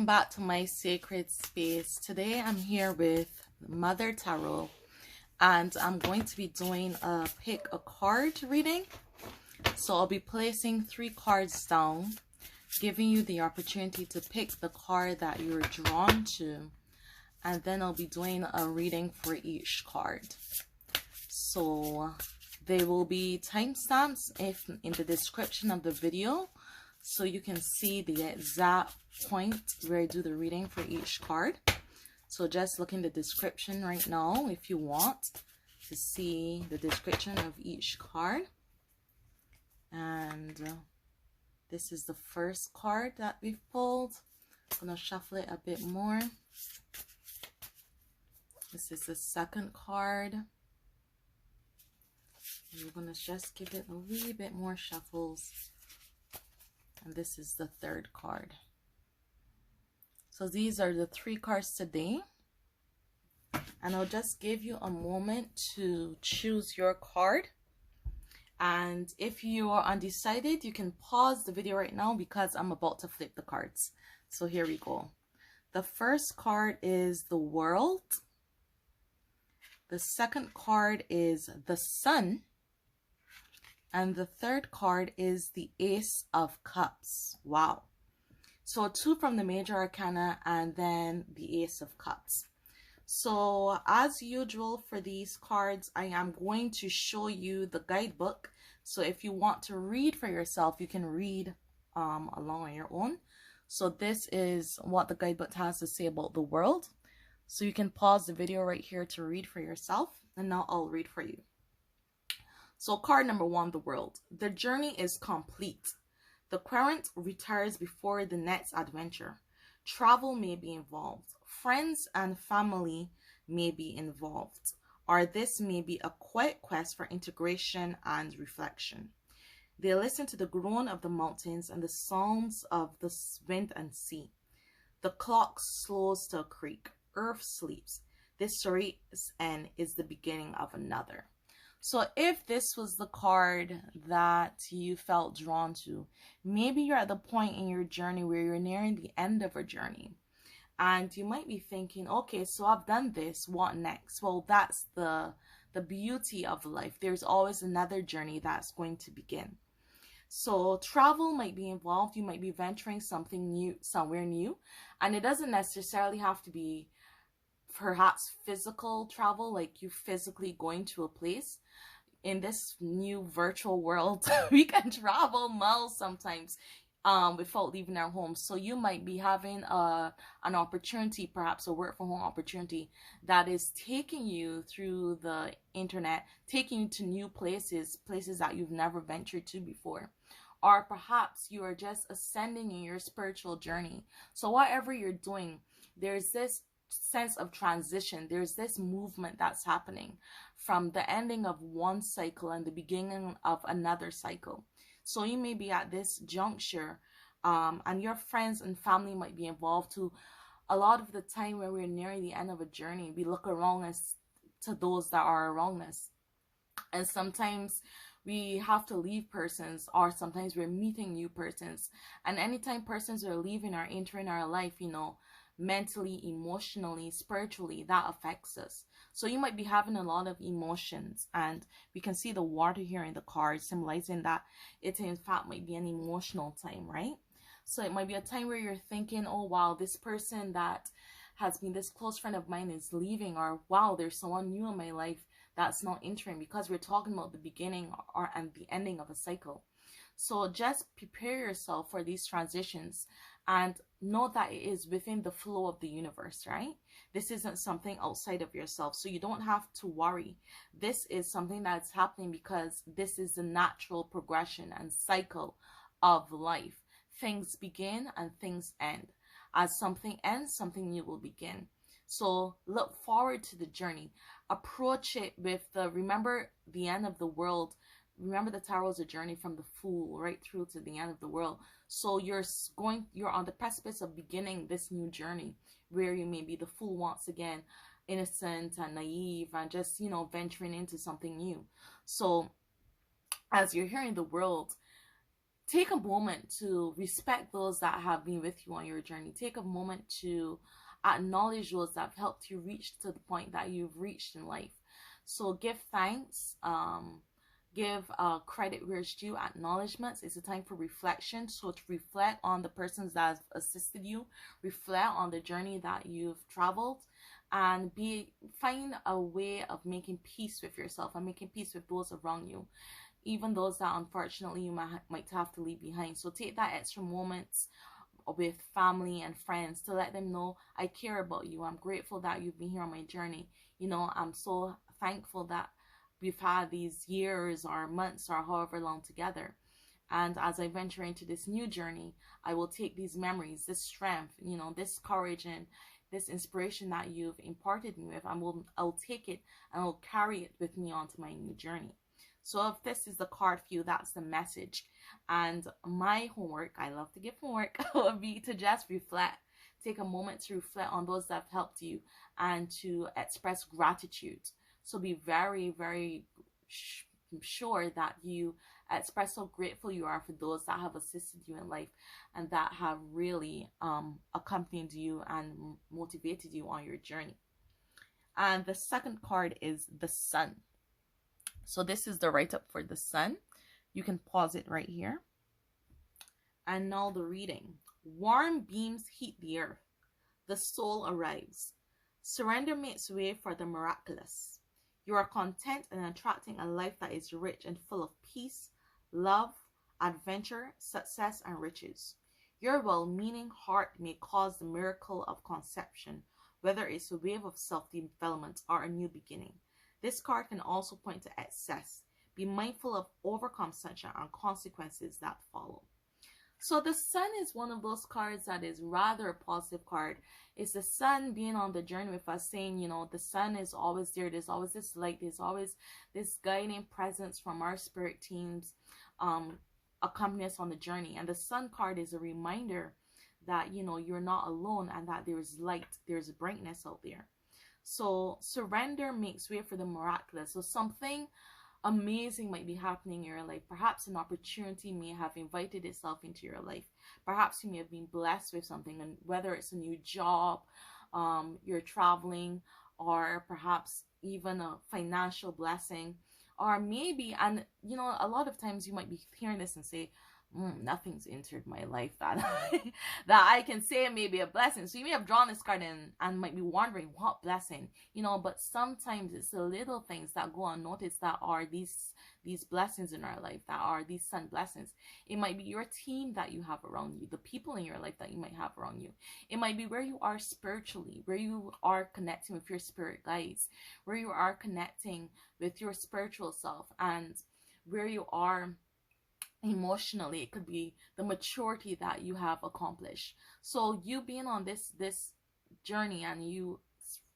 back to my sacred space. Today I'm here with Mother Tarot and I'm going to be doing a pick a card reading. So I'll be placing 3 cards down, giving you the opportunity to pick the card that you're drawn to, and then I'll be doing a reading for each card. So there will be timestamps in the description of the video, so you can see the exact point where I do the reading for each card. So just look in the description right now if you want to see the description of each card. And this is the first card that we've pulled. I'm going to shuffle it a bit more. This is the second card. We're going to just give it a wee bit more shuffles. And this is the third card. So these are the 3 cards today. And I'll just give you a moment to choose your card. And if you are undecided, you can pause the video right now because I'm about to flip the cards. So here we go. The first card is the World. The second card is the Sun. And the third card is the Ace of Cups. Wow. So 2 from the Major Arcana and then the Ace of Cups. So as usual for these cards, I am going to show you the guidebook. So if you want to read for yourself, you can read along on your own. So this is what the guidebook has to say about the World. So you can pause the video right here to read for yourself. And now I'll read for you. So card number 1, the World. The journey is complete. The current retires before the next adventure. Travel may be involved. Friends and family may be involved. Or this may be a quiet quest for integration and reflection. They listen to the groan of the mountains and the sounds of the wind and sea. The clock slows to a creak. Earth sleeps. This story's end is the beginning of another. So if this was the card that you felt drawn to, maybe you're at the point in your journey where you're nearing the end of a journey. And you might be thinking, okay, so I've done this, what next? Well, that's the beauty of life. There's always another journey that's going to begin. So travel might be involved. You might be venturing something new, somewhere new. And it doesn't necessarily have to be perhaps physical travel, like you physically going to a place. In this new virtual world, we can travel miles sometimes without leaving our homes. So you might be having an opportunity, perhaps a work from home opportunity, that is taking you through the internet, taking you to new places that you've never ventured to before. Or perhaps you are just ascending in your spiritual journey. So whatever you're doing, there's this sense of transition. There's this movement that's happening from the ending of one cycle and the beginning of another cycle. So you may be at this juncture and your friends and family might be involved too. A lot of the time when we're nearing the end of a journey, we look around us to those that are around us. And sometimes we have to leave persons, or sometimes we're meeting new persons. And anytime persons are leaving or entering our life, you know, mentally, emotionally, spiritually, that affects us. So you might be having a lot of emotions, and we can see the water here in the card symbolizing that it in fact might be an emotional time, right? So it might be a time where you're thinking, oh wow, this person that has been this close friend of mine is leaving, or wow, there's someone new in my life that's not entering, because we're talking about the beginning and the ending of a cycle. So just prepare yourself for these transitions and know that it is within the flow of the universe, right? This isn't something outside of yourself, so you don't have to worry. This is something that's happening because this is the natural progression and cycle of life. Things begin and things end. As something ends, something new will begin. So look forward to the journey. Approach it with remember the end of the world. Remember, the tarot is a journey from the Fool right through to the end of the world. So you're on the precipice of beginning this new journey where you may be the Fool once again, innocent and naive and just, you know, venturing into something new. So as you're hearing the World, take a moment to respect those that have been with you on your journey. Take a moment to acknowledge those that have helped you reach to the point that you've reached in life. So give thanks, give credit where it's due, acknowledgements. It's a time for reflection. So to reflect on the persons that have assisted you, reflect on the journey that you've traveled, and find a way of making peace with yourself and making peace with those around you, even those that unfortunately you might have to leave behind. So take that extra moments with family and friends to let them know, I care about you. I'm grateful that you've been here on my journey. You know, I'm so thankful that we've had these years or months or however long together. And as I venture into this new journey, I will take these memories, this strength, you know, this courage and this inspiration that you've imparted me with, and I'll take it and I'll carry it with me onto my new journey. So if this is the card for you, that's the message. And my homework, I love to give homework, would be to just reflect. Take a moment to reflect on those that have helped you and to express gratitude. So be very, very sure that you express how grateful you are for those that have assisted you in life and that have really accompanied you and motivated you on your journey. And the second card is the Sun. So this is the write-up for the Sun. You can pause it right here. And now the reading. Warm beams heat the earth. The soul arrives. Surrender makes way for the miraculous. You are content and attracting a life that is rich and full of peace, love, adventure, success, and riches. Your well-meaning heart may cause the miracle of conception, whether it's a wave of self-development or a new beginning. This card can also point to excess. Be mindful of overconsumption and consequences that follow. So the Sun is one of those cards that is rather a positive card. It's the Sun being on the journey with us, saying, you know, the Sun is always there. There's always this light. There's always this guiding presence from our spirit teams accompany us on the journey. And the Sun card is a reminder that, you know, you're not alone and that there's light, there's brightness out there. So surrender makes way for the miraculous. So something amazing might be happening in your life. Perhaps an opportunity may have invited itself into your life. Perhaps you may have been blessed with something, and whether it's a new job, you're traveling, or perhaps even a financial blessing, or maybe, and you know, a lot of times you might be hearing this and say, nothing's entered my life that that I can say may be a blessing. So you may have drawn this card and might be wondering what blessing, you know, but sometimes it's the little things that go unnoticed that are these blessings in our life, that are these Sun blessings. It might be your team that you have around you, the people in your life that you might have around you. It might be where you are spiritually, where you are connecting with your spirit guides, where you are connecting with your spiritual self, and where you are emotionally. It could be the maturity that you have accomplished. So you being on this journey and you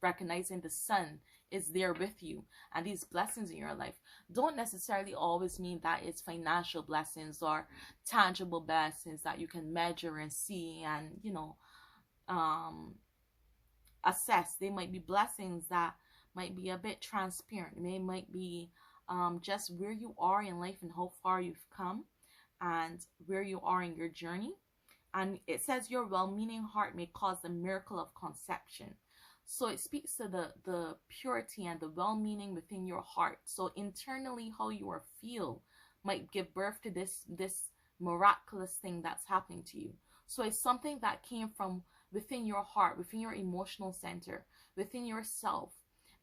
recognizing the Sun is there with you and these blessings in your life don't necessarily always mean that it's financial blessings or tangible blessings that you can measure and see and, you know, assess. They might be blessings that might be a bit transparent. They might be just where you are in life and how far you've come and where you are in your journey. And it says your well-meaning heart may cause the miracle of conception. So it speaks to the purity and the well-meaning within your heart. So internally, how you feel might give birth to this miraculous thing that's happening to you. So it's something that came from within your heart, within your emotional center, within yourself.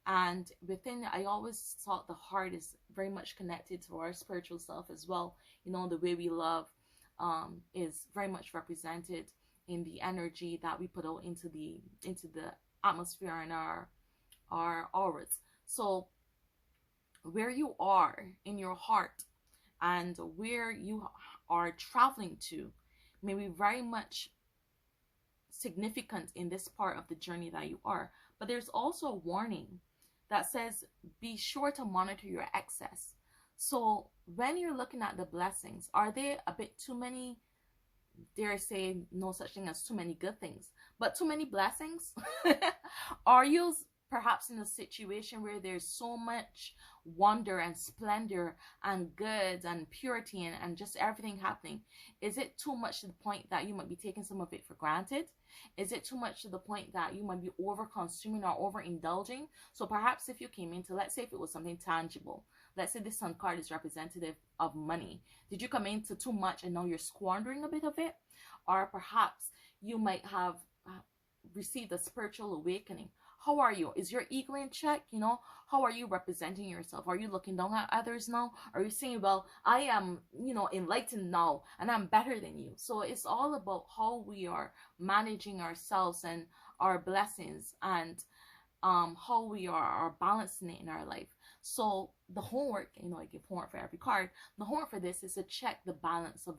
And within, I always thought the heart is very much connected to our spiritual self as well. You know, the way we love is very much represented in the energy that we put out into the atmosphere and our auras. So where you are in your heart and where you are traveling to may be very much significant in this part of the journey that you are. But there's also a warning that says be sure to monitor your excess. So when you're looking at the blessings, are they a bit too many? Dare I say, no such thing as too many good things, but too many blessings? Are you perhaps in a situation where there's so much wonder and splendor and good and purity and just everything happening? Is it too much to the point that you might be taking some of it for granted? Is it too much to the point that you might be over consuming or overindulging? So perhaps if you came into, let's say if it was something tangible, let's say this sun card is representative of money. Did you come into too much and now you're squandering a bit of it? Or perhaps you might have received a spiritual awakening. How are you? Is your ego in check? You know, how are you representing yourself? Are you looking down at others now? Are you saying, well, I am, you know, enlightened now and I'm better than you? So it's all about how we are managing ourselves and our blessings, and how we are balancing it in our life. So the homework, you know, I give homework for every card. The homework for this is to check the balance of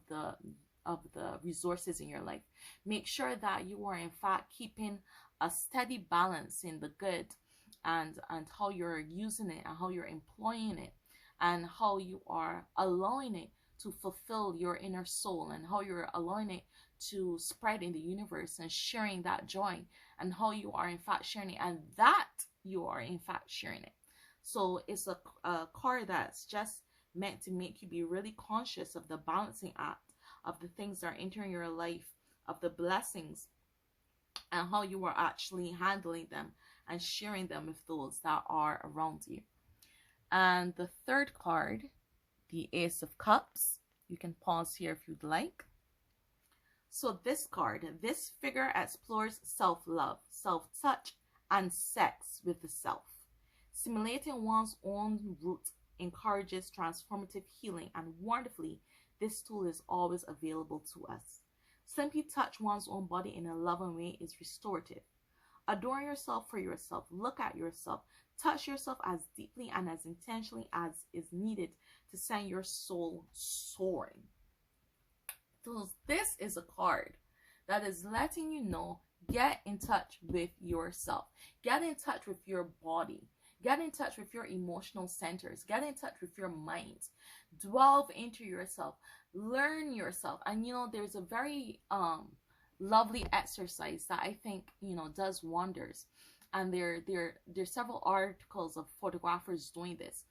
the resources in your life. Make sure that you are in fact keeping a steady balance in the good, and how you're using it and how you're employing it and how you are allowing it to fulfill your inner soul, and how you're allowing it to spread in the universe and sharing that joy, and how you are in fact sharing it, and that you are in fact sharing it. So it's a card that's just meant to make you be really conscious of the balancing act of the things that are entering your life, of the blessings, and how you are actually handling them and sharing them with those that are around you. And the third card, the Ace of Cups. You can pause here if you'd like. So this card, this figure explores self-love, self-touch, and sex with the self. Simulating one's own root encourages transformative healing, and wonderfully, this tool is always available to us. Simply touch one's own body in a loving way is restorative. Adore yourself for yourself. Look at yourself. Touch yourself as deeply and as intentionally as is needed to send your soul soaring. So this is a card that is letting you know, get in touch with yourself. Get in touch with your body. Get in touch with your emotional centers. Get in touch with your mind. Delve into yourself. Learn yourself. And you know, there's a very lovely exercise that I think, you know, does wonders. And there's several articles of photographers doing this.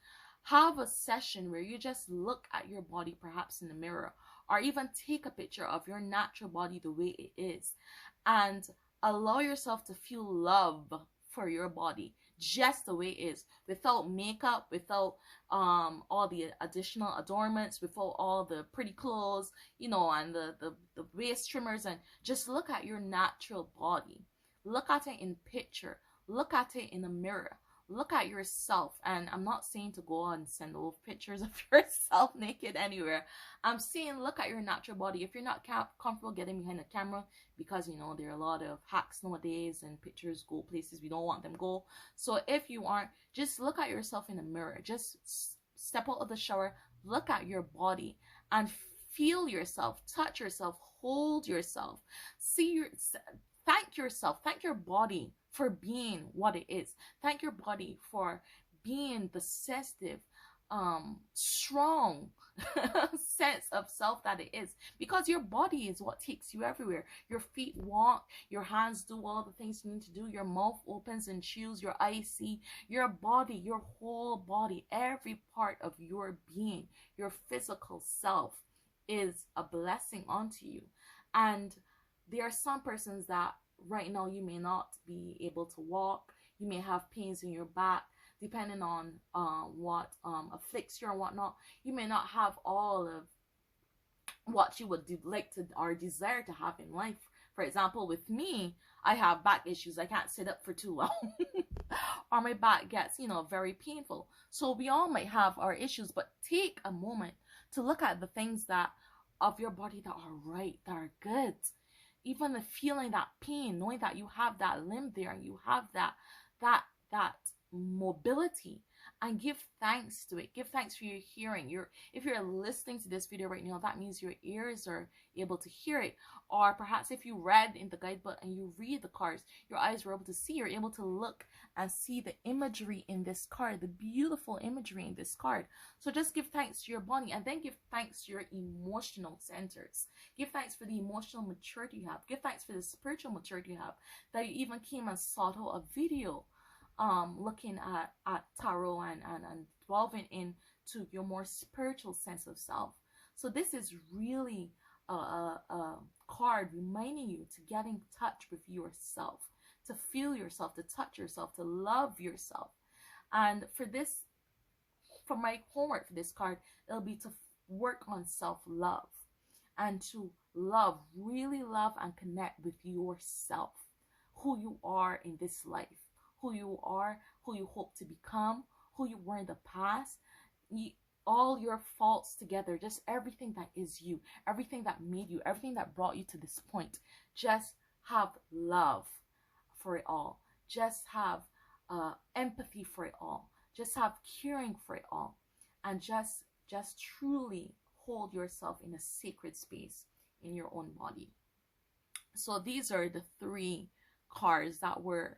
Have a session where you just look at your body, perhaps in the mirror, or even take a picture of your natural body the way it is, and allow yourself to feel love for your body just the way it is, without makeup, without all the additional adornments, without all the pretty clothes, you know, and the waist trimmers. And just look at your natural body. Look at it in picture. Look at it in the mirror. Look at yourself. And I'm not saying to go and send old pictures of yourself naked anywhere. I'm saying look at your natural body. If you're not comfortable getting behind the camera, because you know there are a lot of hacks nowadays and pictures go places we don't want them go. So if you aren't, just look at yourself in the mirror. Just step out of the shower, look at your body and feel yourself, touch yourself, hold yourself, thank yourself, thank your body for being what it is. Thank your body for being the sensitive, strong sense of self that it is, because your body is what takes you everywhere. Your feet walk, your hands do all the things you need to do, your mouth opens and chews, your eyes see. Your body, your whole body, every part of your being, your physical self is a blessing unto you. And there are some persons that right now you may not be able to walk. You may have pains in your back, depending on what afflicts you or whatnot. You may not have all of what you would like to or desire to have in life. For example, with me, I have back issues. I can't sit up for too long or my back gets, you know, very painful. So we all might have our issues, but take a moment to look at the things that of your body that are right, that are good. Even the feeling that pain, knowing that you have that limb there and you have that mobility, and give thanks to it. Give thanks for your hearing. If you're listening to this video right now, that means your ears are able to hear it. Or perhaps if you read in the guidebook and you read the cards, your eyes were able to see. You're able to look and see the imagery in this card, the beautiful imagery in this card. So just give thanks to your body, and then give thanks to your emotional centers. Give thanks for the emotional maturity you have. Give thanks for the spiritual maturity you have, that you even came and sought out a video looking at tarot and delving into your more spiritual sense of self. So this is really a card reminding you to get in touch with yourself, to feel yourself, to touch yourself, to love yourself. And for my homework for this card, it'll be to work on self-love and to really love and connect with yourself, who you are in this life, who you are, who you hope to become, who you were in the past, all your faults together, just everything that is you, everything that made you, everything that brought you to this point. Just have love for it all. Just have empathy for it all. Just have caring for it all. And just truly hold yourself in a sacred space in your own body. So these are the 3 cards that were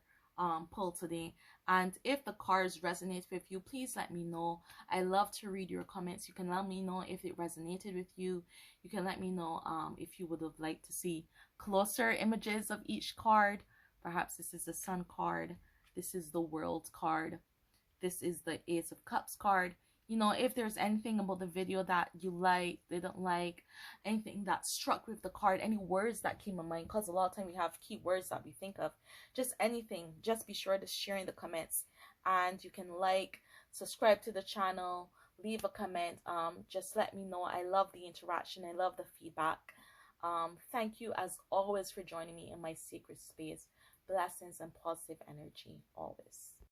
pulled today. And if the cards resonate with you, please let me know. I love to read your comments. You can let me know if it resonated with you. You can let me know if you would have liked to see closer images of each card. Perhaps this is the Sun card. This is the World card. This is the Ace of Cups card. You know, if there's anything about the video that you like, didn't like, anything that struck with the card, any words that came to mind, because a lot of time we have key words that we think of, just anything, just be sure to share in the comments. And you can like, subscribe to the channel, leave a comment, just let me know. I love the interaction, I love the feedback. Thank you as always for joining me in my sacred space. Blessings and positive energy always.